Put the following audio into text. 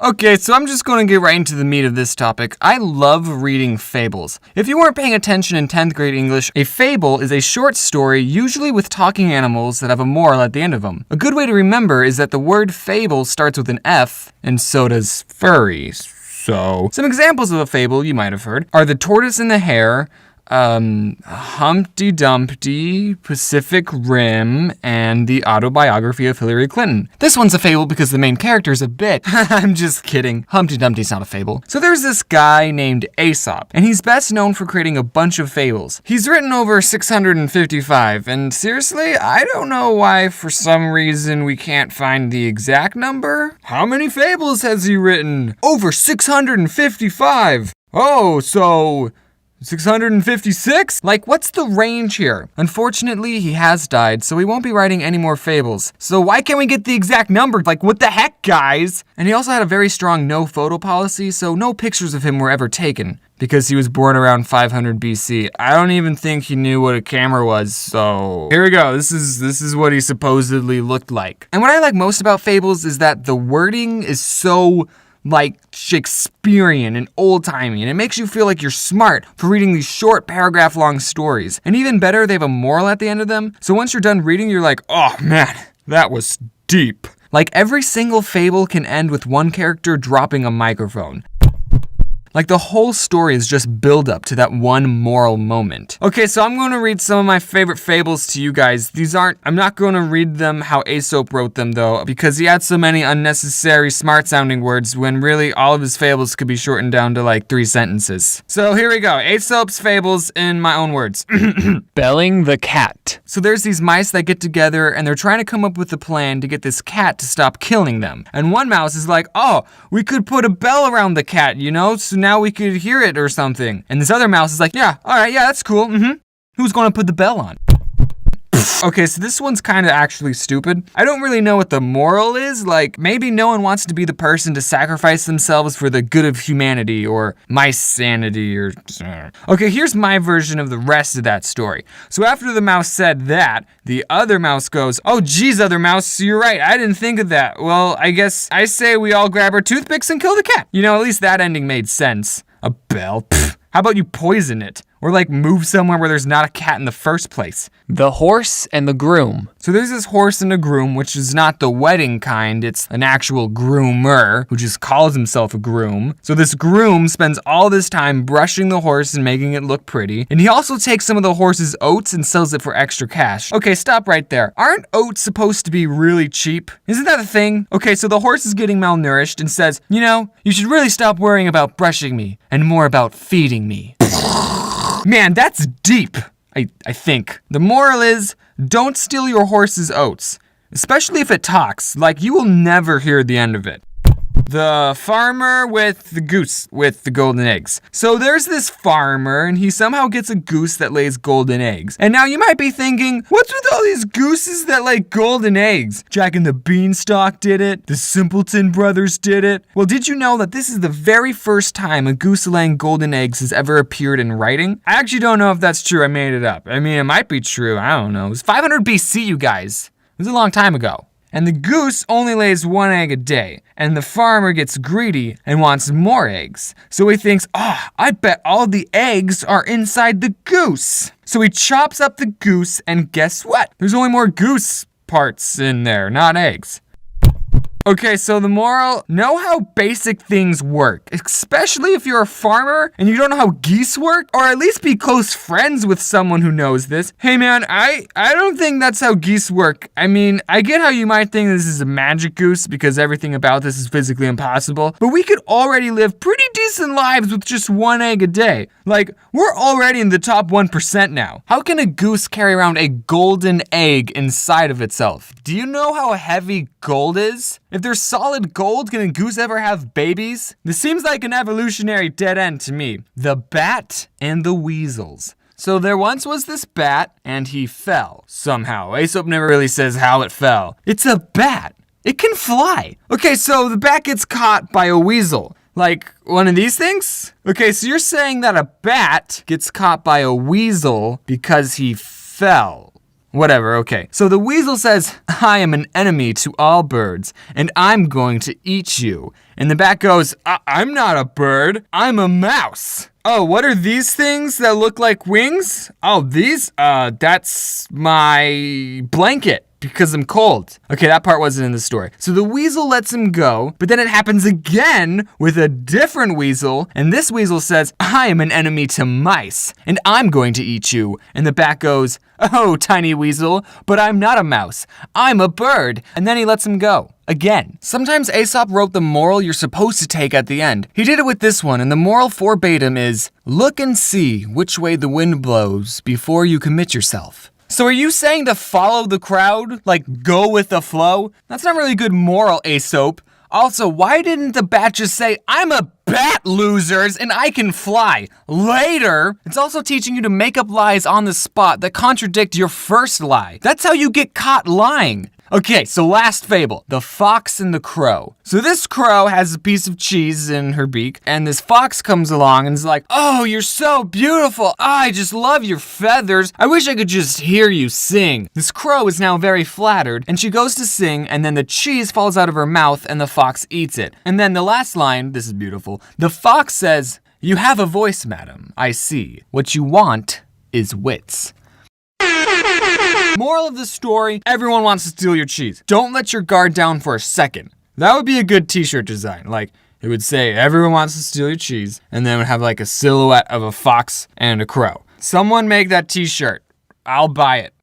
Okay, so I'm just going to get right into the meat of this topic. I love reading fables. If you weren't paying attention in 10th grade English, a fable is a short story, usually with talking animals that have a moral at the end of them. A good way to remember is that the word fable starts with an F, and so does furry. So, some examples of a fable you might have heard are The Tortoise and the Hare, Humpty Dumpty, Pacific Rim, and the autobiography of Hillary Clinton. This one's a fable because the main character is a bit. I'm just kidding. Humpty Dumpty's not a fable. So there's this guy named Aesop, and he's best known for creating a bunch of fables. He's written over 655, and seriously, I don't know why for some reason we can't find the exact number. How many fables has he written? Over 655! Oh, so 656? Like, what's the range here? Unfortunately, he has died, so he won't be writing any more fables. So why can't we get the exact number? Like, what the heck, guys? And he also had a very strong no photo policy, so no pictures of him were ever taken, because he was born around 500 BC. I don't even think he knew what a camera was, so here we go. This is what he supposedly looked like. And what I like most about fables is that the wording is so like Shakespearean and old-timey, and it makes you feel like you're smart for reading these short paragraph-long stories. And even better, they have a moral at the end of them, so once you're done reading, you're like, oh man, that was deep. Like, every single fable can end with one character dropping a microphone. Like, the whole story is just build up to that one moral moment. Okay, so I'm going to read some of my favorite fables to you guys. I'm not going to read them how Aesop wrote them though, because he had so many unnecessary smart sounding words when really all of his fables could be shortened down to like 3 sentences. So here we go, Aesop's fables in my own words. Belling the cat. So there's these mice that get together and they're trying to come up with a plan to get this cat to stop killing them. And one mouse is like, oh, we could put a bell around the cat, you know, so now we could hear it or something. And this other mouse is like, yeah, all right, yeah, that's cool. Who's going to put the bell on? Okay, so this one's kind of actually stupid. I don't really know what the moral is. Like, maybe no one wants to be the person to sacrifice themselves for the good of humanity or my sanity or... Okay, here's my version of the rest of that story. So after the mouse said that, the other mouse goes, oh geez, other mouse, you're right, I didn't think of that. Well, I guess I say we all grab our toothpicks and kill the cat. You know, at least that ending made sense. A bell? Pfft. How about you poison it? Or like move somewhere where there's not a cat in the first place. The horse and the groom. So there's this horse and a groom, which is not the wedding kind. It's an actual groomer who just calls himself a groom. So this groom spends all this time brushing the horse and making it look pretty. And he also takes some of the horse's oats and sells it for extra cash. Okay, stop right there. Aren't oats supposed to be really cheap? Isn't that a thing? Okay, so the horse is getting malnourished and says, you know, you should really stop worrying about brushing me and more about feeding me. Man, that's deep, I think. The moral is, don't steal your horse's oats, especially if it talks. Like, you will never hear the end of it. The farmer with the goose with the golden eggs. So there's this farmer and he somehow gets a goose that lays golden eggs. And now you might be thinking, what's with all these gooses that lay golden eggs? Jack and the Beanstalk did it. The Simpleton Brothers did it. Well, did you know that this is the very first time a goose laying golden eggs has ever appeared in writing? I actually don't know if that's true. I made it up. I mean, it might be true. I don't know. It was 500 BC, you guys. It was a long time ago. And the goose only lays 1 egg a day, and the farmer gets greedy and wants more eggs. So he thinks, I bet all the eggs are inside the goose. So he chops up the goose, and guess what? There's only more goose parts in there, not eggs. Okay, so the moral, know how basic things work, especially if you're a farmer and you don't know how geese work, or at least be close friends with someone who knows this. Hey man, I don't think that's how geese work. I mean, I get how you might think this is a magic goose because everything about this is physically impossible, but we could already live pretty decent lives with just 1 egg a day. Like, we're already in the top 1% now. How can a goose carry around a golden egg inside of itself? Do you know how heavy gold is? If there's solid gold, can a goose ever have babies? This seems like an evolutionary dead end to me. The bat and the weasels. So there once was this bat, and he fell somehow. Aesop never really says how it fell. It's a bat. It can fly. Okay, so the bat gets caught by a weasel. Like one of these things? Okay, so you're saying that a bat gets caught by a weasel because he fell. Whatever, okay. So the weasel says, I am an enemy to all birds, and I'm going to eat you. And the bat goes, I'm not a bird, I'm a mouse. Oh, what are these things that look like wings? Oh, these? That's my blanket. Because I'm cold. Okay, that part wasn't in the story. So the weasel lets him go, but then it happens again with a different weasel, and this weasel says, I am an enemy to mice, and I'm going to eat you. And the bat goes, oh, tiny weasel, but I'm not a mouse. I'm a bird. And then he lets him go. Again. Sometimes Aesop wrote the moral you're supposed to take at the end. He did it with this one, and the moral verbatim is, look and see which way the wind blows before you commit yourself. So are you saying to follow the crowd? Like, go with the flow? That's not really good moral, Aesop. Also, why didn't the bat just say, I'm a bat, losers, and I can fly? Later, it's also teaching you to make up lies on the spot that contradict your first lie. That's how you get caught lying. Okay, so last fable, the fox and the crow. So this crow has a piece of cheese in her beak, and this fox comes along and is like, oh, you're so beautiful. I just love your feathers. I wish I could just hear you sing. This crow is now very flattered, and she goes to sing, and then the cheese falls out of her mouth, and the fox eats it. And then the last line, this is beautiful, the fox says, you have a voice, madam, I see. What you want is wits. Moral of the story, everyone wants to steal your cheese. Don't let your guard down for a second. That would be a good t-shirt design. Like, it would say, everyone wants to steal your cheese, and then it would have like a silhouette of a fox and a crow. Someone make that t-shirt. I'll buy it.